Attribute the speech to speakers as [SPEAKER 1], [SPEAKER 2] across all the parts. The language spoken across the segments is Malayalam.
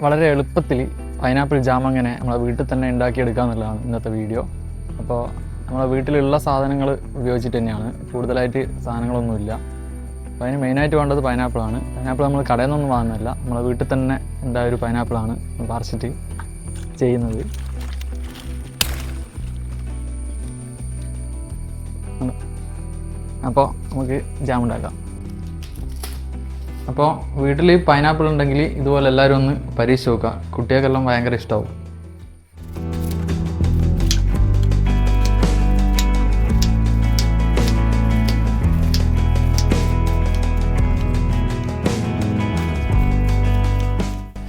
[SPEAKER 1] വളരെ എളുപ്പത്തിൽ പൈനാപ്പിൾ ജാം എങ്ങനെ നമ്മളെ വീട്ടിൽ തന്നെ ഉണ്ടാക്കിയെടുക്കുക എന്നുള്ളതാണ് ഇന്നത്തെ വീഡിയോ. അപ്പോൾ നമ്മളെ വീട്ടിലുള്ള സാധനങ്ങൾ ഉപയോഗിച്ചിട്ട് തന്നെയാണ്, കൂടുതലായിട്ട് സാധനങ്ങളൊന്നുമില്ല. അപ്പോൾ അതിന് മെയിനായിട്ട് വേണ്ടത് പൈനാപ്പിളാണ്. പൈനാപ്പിൾ നമ്മൾ കടയിൽ നിന്നൊന്നും വാങ്ങുന്നില്ല, നമ്മളെ വീട്ടിൽ തന്നെ ഉണ്ടായ ഒരു പൈനാപ്പിളാണ് പറിച്ചിട്ട് ചെയ്യുന്നത്. അപ്പോൾ നമുക്ക് ജാം ഉണ്ടാക്കാം. അപ്പോൾ വീട്ടിൽ പൈനാപ്പിൾ ഉണ്ടെങ്കിൽ ഇതുപോലെ എല്ലാവരും ഒന്ന് പരീക്ഷിച്ച് നോക്കുക, കുട്ടികൾക്കെല്ലാം ഭയങ്കര ഇഷ്ടമാവും.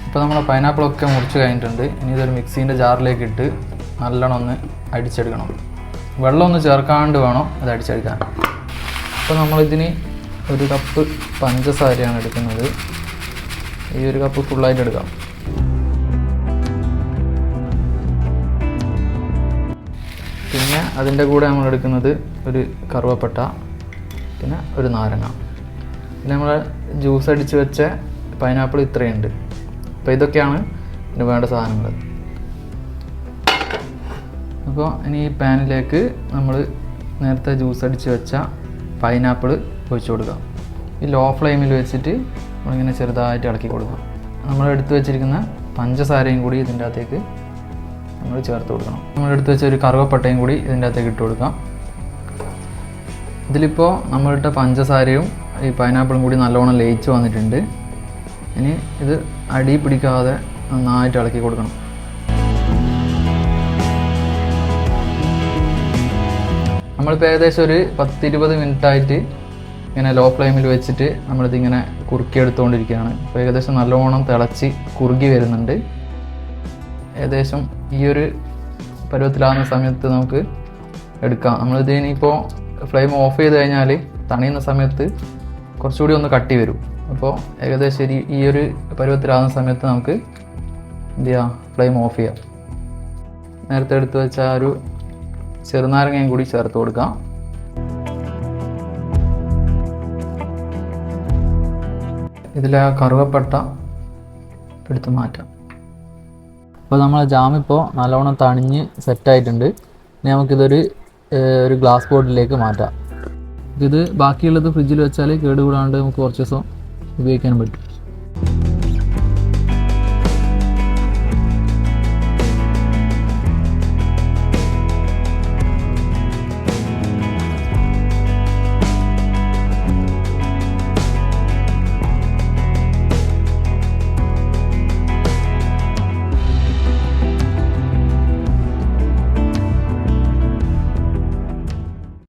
[SPEAKER 1] ഇപ്പോൾ നമ്മളെ പൈനാപ്പിളൊക്കെ മുറിച്ച് കഴിഞ്ഞിട്ടുണ്ട്. ഇനി ഇതൊരു മിക്സീൻ്റെ ജാറിലേക്ക് ഇട്ട് നല്ലോണം ഒന്ന് അടിച്ചെടുക്കണം. വെള്ളമൊന്നും ചേർക്കാണ്ട് വേണം അത് അടിച്ചെടുക്കാൻ. അപ്പോൾ നമ്മളിതിന് 1 കപ്പ് പഞ്ചസാരയാണ് എടുക്കുന്നത്. ഈ 1 കപ്പ് ഫുള്ളായിട്ട് എടുക്കാം. പിന്നെ അതിൻ്റെ കൂടെ നമ്മൾ എടുക്കുന്നത് ഒരു കറുവപ്പട്ട, പിന്നെ ഒരു നാരങ്ങ, പിന്നെ നമ്മൾ ജ്യൂസ് അടിച്ച് വെച്ച പൈനാപ്പിൾ ഇത്രയുണ്ട്. അപ്പോൾ ഇതൊക്കെയാണ് ഇതിന് വേണ്ട സാധനങ്ങൾ. അപ്പോൾ ഇനി ഈ പാനിലേക്ക് നമ്മൾ നേരത്തെ ജ്യൂസ് അടിച്ച് വെച്ച പൈനാപ്പിൾ ഒഴിച്ച് കൊടുക്കാം. ഈ ലോ ഫ്ലെയിമിൽ വെച്ചിട്ട് നമ്മളിങ്ങനെ ചെറുതായിട്ട് ഇളക്കി കൊടുക്കാം. നമ്മൾ എടുത്ത് വെച്ചിരിക്കുന്ന പഞ്ചസാരയും കൂടി ഇതിൻ്റെ അകത്തേക്ക് നമ്മൾ ചേർത്ത് കൊടുക്കണം. നമ്മളെടുത്ത് വെച്ച ഒരു കറുവപ്പട്ടയും കൂടി ഇതിൻ്റെ അകത്തേക്ക് ഇട്ട് കൊടുക്കാം. ഇതിലിപ്പോൾ നമ്മളിട്ട പഞ്ചസാരയും ഈ പൈനാപ്പിളും കൂടി നല്ലോണം ലയിച്ച് വന്നിട്ടുണ്ട്. ഇനി ഇത് അടി പിടിക്കാതെ നന്നായിട്ട് ഇളക്കി കൊടുക്കണം. നമ്മളിപ്പോൾ ഏകദേശം ഒരു 10-20 മിനിറ്റായിട്ട് ഇങ്ങനെ ലോ ഫ്ലെയിമിൽ വെച്ചിട്ട് നമ്മളിതിങ്ങനെ കുറുക്കിയെടുത്തുകൊണ്ടിരിക്കുകയാണ്. അപ്പോൾ ഏകദേശം നല്ലോണം തിളച്ച് കുറുകി വരുന്നുണ്ട്. ഏകദേശം ഈ ഒരു പരുവത്തിലാകുന്ന സമയത്ത് നമുക്ക് എടുക്കാം. നമ്മളിതിനിപ്പോൾ ഫ്ലെയിം ഓഫ് ചെയ്ത് കഴിഞ്ഞാൽ തണിയുന്ന സമയത്ത് കുറച്ചുകൂടി ഒന്ന് കട്ടി വരും. അപ്പോൾ ഏകദേശം ഈ ഒരു പരുവത്തിലാകുന്ന സമയത്ത് നമുക്ക് എന്ത് ചെയ്യാം, ഫ്ലെയിം ഓഫ് ചെയ്യാം. നേരത്തെ എടുത്ത് വെച്ച ആ ഒരു ചെറുനാരങ്ങയും കൂടി ചേർത്ത് കൊടുക്കാം. ഇതിലെ കറുവപ്പട്ട എടുത്ത് മാറ്റാം. അപ്പോൾ നമ്മളെ ജാമിപ്പോൾ നല്ലോണം തണിഞ്ഞ് സെറ്റായിട്ടുണ്ട്. ഇനി നമുക്കിതൊരു ഗ്ലാസ് ബോട്ടിലേക്ക് മാറ്റാം. ഇത് ബാക്കിയുള്ളത് ഫ്രിഡ്ജിൽ വെച്ചാൽ കേടുകൂടാണ്ട് നമുക്ക് കുറച്ച് ദിവസം ഉപയോഗിക്കാനും പറ്റും.